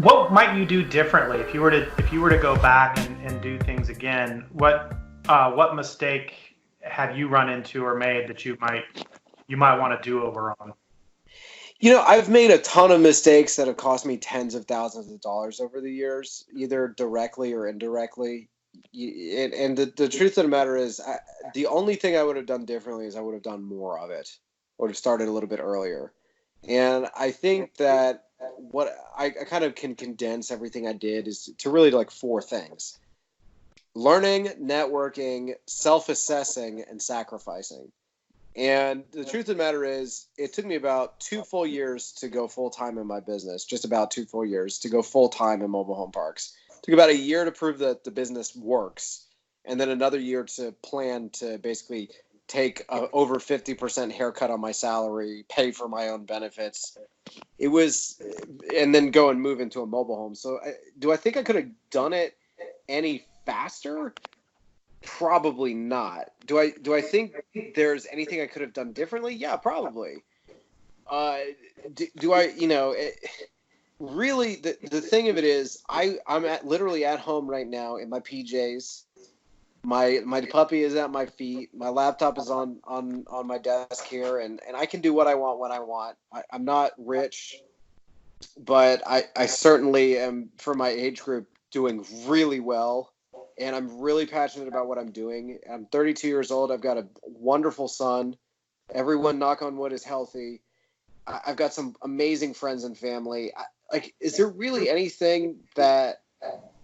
what might you do differently if you were to go back and do things again? What mistake have you run into or made that you might want to do over on? I've made a ton of mistakes that have cost me tens of thousands of dollars over the years, either directly or indirectly. And the truth of the matter is, the only thing I would have done differently is I would have done more of it, or have started a little bit earlier. And I think that what I kind of can condense everything I did is to really like four things: learning, networking, self-assessing, and sacrificing. And the truth of the matter is, it took me about 2 full years to go full-time in my business, just about 2 full years to go full-time in mobile home parks. It took about a year to prove that the business works, and then another year to plan to basically take a over 50% haircut on my salary, pay for my own benefits. It was, and then go and move into a mobile home. So do I think I could have done it any faster? Probably not. Do I think there's anything I could have done differently? Yeah, probably. Do I, really the thing of it is I'm literally at home right now in my PJs. My puppy is at my feet. My laptop is on my desk here, and I can do what I want when I want. I'm not rich, but I certainly am, for my age group, doing really well. And I'm really passionate about what I'm doing. I'm 32 years old. I've got a wonderful son. Everyone, knock on wood, is healthy. I've got some amazing friends and family. Is there really anything that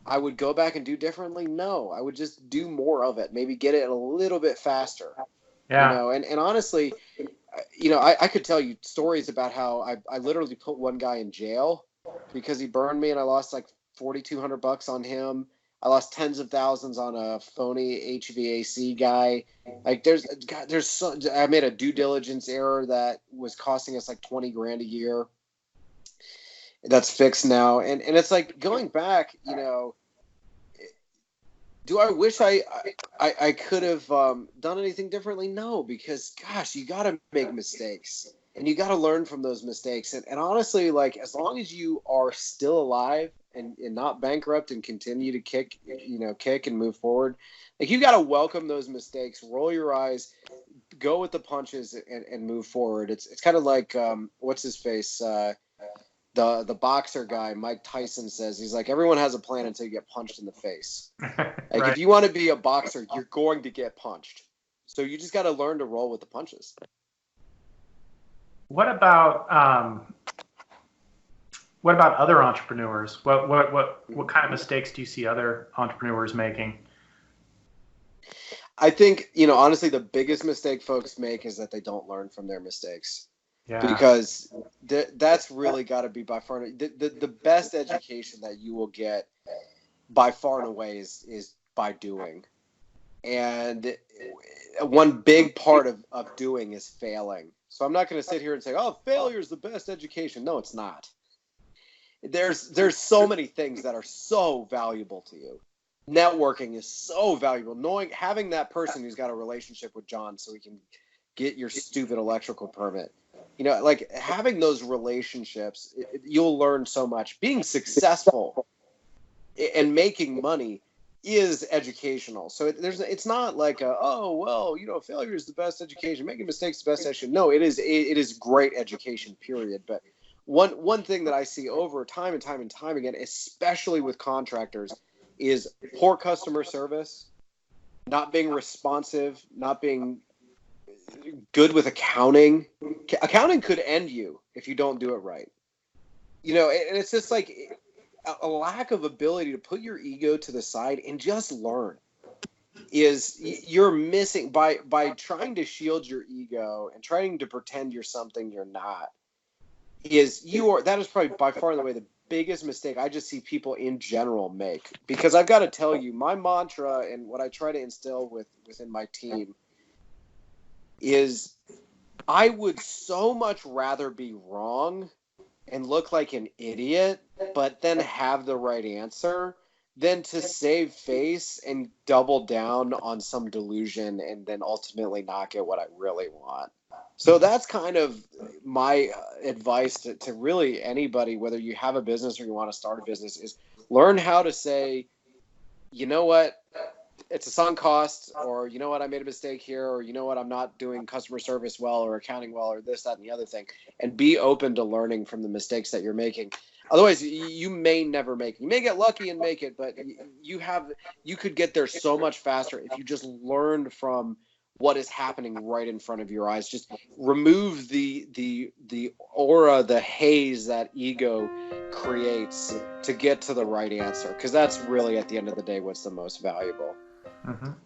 I would go back and do differently? No, I would just do more of it. Maybe get it a little bit faster. Yeah. And honestly, I could tell you stories about how I literally put one guy in jail because he burned me, and I lost like $4,200 on him. I lost tens of thousands on a phony HVAC guy. Like I made a due diligence error that was costing us like 20 grand a year. That's fixed now. And it's like, going back, do I wish I could have done anything differently? No, because gosh, you got to make mistakes and you got to learn from those mistakes. And honestly, like, as long as you are still alive and not bankrupt and continue to kick and move forward, like, you got to welcome those mistakes, roll your eyes, go with the punches, and move forward. It's kind of like what's his face, the boxer guy, Mike Tyson, says, he's like, everyone has a plan until you get punched in the face. Like, Right. if you want to be a boxer, you're going to get punched. So you just got to learn to roll with the punches. What about other entrepreneurs? What kind of mistakes do you see other entrepreneurs making? I think, honestly, the biggest mistake folks make is that they don't learn from their mistakes. Yeah. Because that's really got to be by far the best education that you will get by far and away is by doing. And one big part of doing is failing. So I'm not going to sit here and say, oh, failure is the best education. No, it's not. There's so many things that are so valuable to you. Networking is so valuable. Having that person who's got a relationship with John so he can get your stupid electrical permit. Like, having those relationships, you'll learn so much. Being successful and making money is educational. So it's not like failure is the best education. Making mistakes is the best education. No, it is great education, period. But one thing that I see over time and time and time again, especially with contractors, is poor customer service, not being responsive, not being good with accounting. Accounting could end you if you don't do it right. And it's just like a lack of ability to put your ego to the side and just learn. You're missing by trying to shield your ego and trying to pretend you're something you're not. That is probably by far and away the biggest mistake I just see people in general make. Because I've got to tell you, my mantra and what I try to instill within my team is, I would so much rather be wrong and look like an idiot, but then have the right answer, than to save face and double down on some delusion and then ultimately not get what I really want. So that's kind of my advice to really anybody, whether you have a business or you want to start a business, is learn how to say, you know what, it's a sunk cost, or you know what, I made a mistake here, or you know what, I'm not doing customer service well or accounting well or this, that, and the other thing, and be open to learning from the mistakes that you're making. Otherwise, you may never make it. You may get lucky and make it, but you could get there so much faster if you just learned from what is happening right in front of your eyes. Just remove the aura, the haze that ego creates to get to the right answer, because that's really, at the end of the day, what's the most valuable. Mhm.